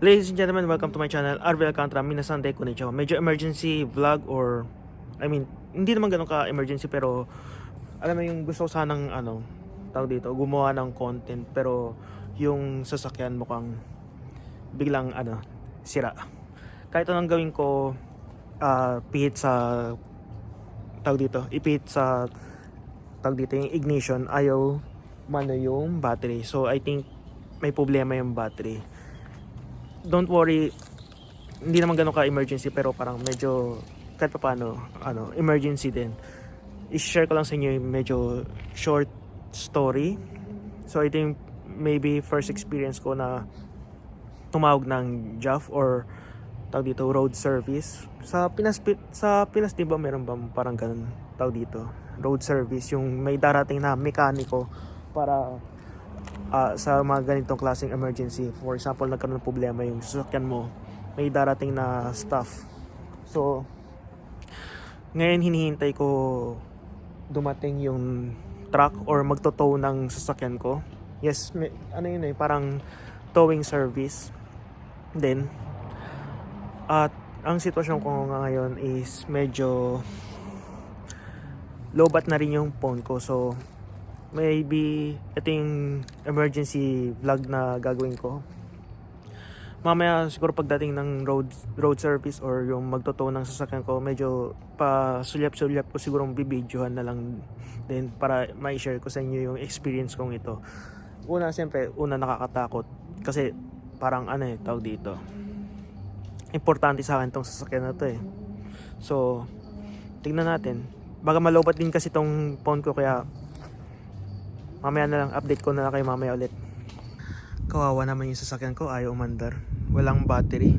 Ladies and gentlemen, welcome to my channel, Arvel Alcantara. Minasan de konnichiwa. Medyo emergency vlog or hindi naman ganun ka-emergency pero alam mo yung gusto ko sanang tawag dito, gumawa ng content pero yung sasakyan mukhang biglang sira. Kahit anong gawin ko, pihit sa tawag dito, ipihit sa tawag dito yung ignition, ayaw mano yung battery. So I think may problema yung battery. Don't worry, hindi naman ganun ka-emergency pero parang medyo kahit pa paano emergency din. I-share ko lang sa inyo yung medyo short story. So I think maybe first experience ko na tumawag ng JAF or tawag dito road service. Sa Pinas di ba meron bang parang ganun tawag dito, road service, yung may darating na mekaniko para sa mga ganitong klaseng emergency. For example, nagkaroon ng problema yung sasakyan mo, may darating na staff. So ngayon hinihintay ko dumating yung truck or magto-tow ng sasakyan ko. Yes, parang towing service. Then at ang sitwasyon ko ngayon is medyo low bat na rin yung phone ko. So maybe ito yung emergency vlog na gagawin ko. Mamaya siguro pagdating ng road service or yung magtotow ng sasakyan ko, medyo pa sulyap ko siguro bibidyohan na lang din para ma-share ko sa inyo yung experience kong ito. Siyempre nakakatakot kasi parang tawag dito, importante sa akin tong sasakyan na to eh. So tingnan natin, baka malobat din kasi tong phone ko, kaya mamaya na lang, update ko na lang kayo mamaya ulit. Kawawa naman yung sasakyan ko, ayaw umandar, walang battery,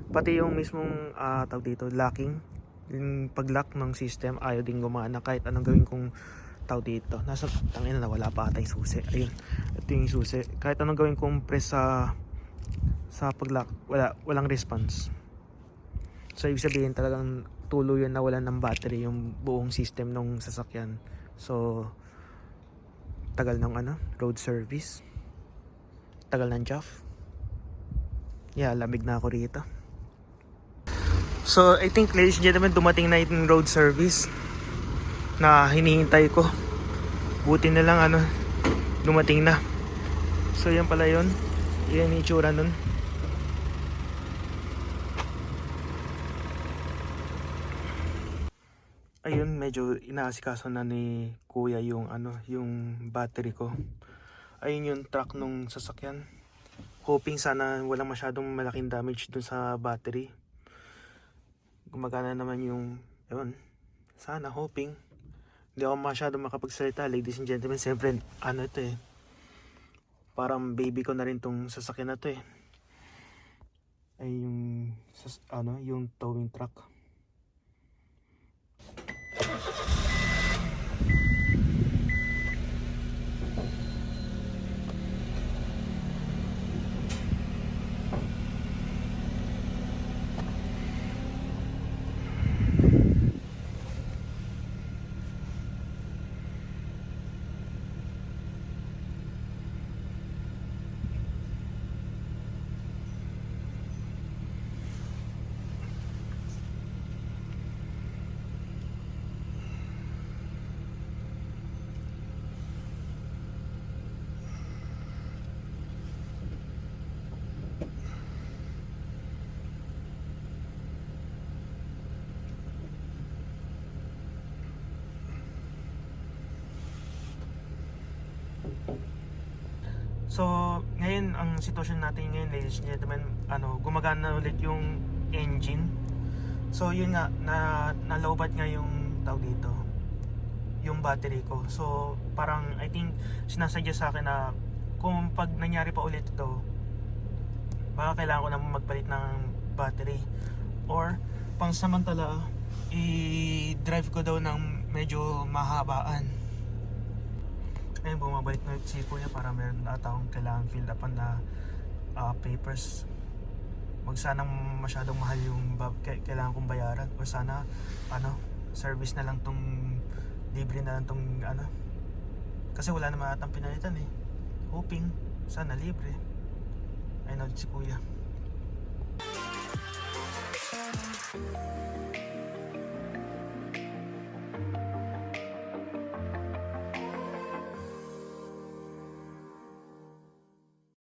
pati yung mismong tawag dito, locking, yung pag-lock ng system ayaw din gumana kahit anong gawin kong tawag dito. Nasa tangina na, wala pa ata yung susi. Ayun, ito yung susi. Kahit anong gawin kong press sa pag-lock, walang response. So ibig sabihin talagang tuluyan na wala ng battery yung buong system ng sasakyan. So tagal ng road service, tagal ng JAF. Lamig na ako rito. So I think, ladies and gentlemen, dumating na yung road service na hinihintay ko. Buti na lang dumating na. So yan pala yun, yan yung itsura nun. Ayun, medyo inaasikaso na ni kuya yung yung battery ko. Ayun yung truck nung sasakyan. Hoping sana walang masyadong malaking damage dun sa battery. Gumagana naman yung sana, hoping. Hindi ako masyadong makapagsalita, ladies and gentlemen. Siyempre ito eh, parang baby ko na rin tong sasakyan na to eh. Ay yung towing truck. So ngayon ang sitwasyon natin ngayon, ladies and gentlemen, gumagana ulit yung engine. So yun nga, nalobat nga yung tawag dito, yung battery ko. So parang I think sinasadya sa akin na kung pag nangyari pa ulit ito, baka kailangan ko na magpalit ng battery, or pangsamantala i-drive ko daw ng medyo mahabaan. Ngayon bumabalik na si kuya para meron ata akong kailangan fill upan na papers. Wag sanang masyadong mahal yung kailangan kong bayaran, o sana service na lang tong, libre na lang tong kasi wala naman atang pinalitan eh. Hoping sana libre. Ayun si kuya.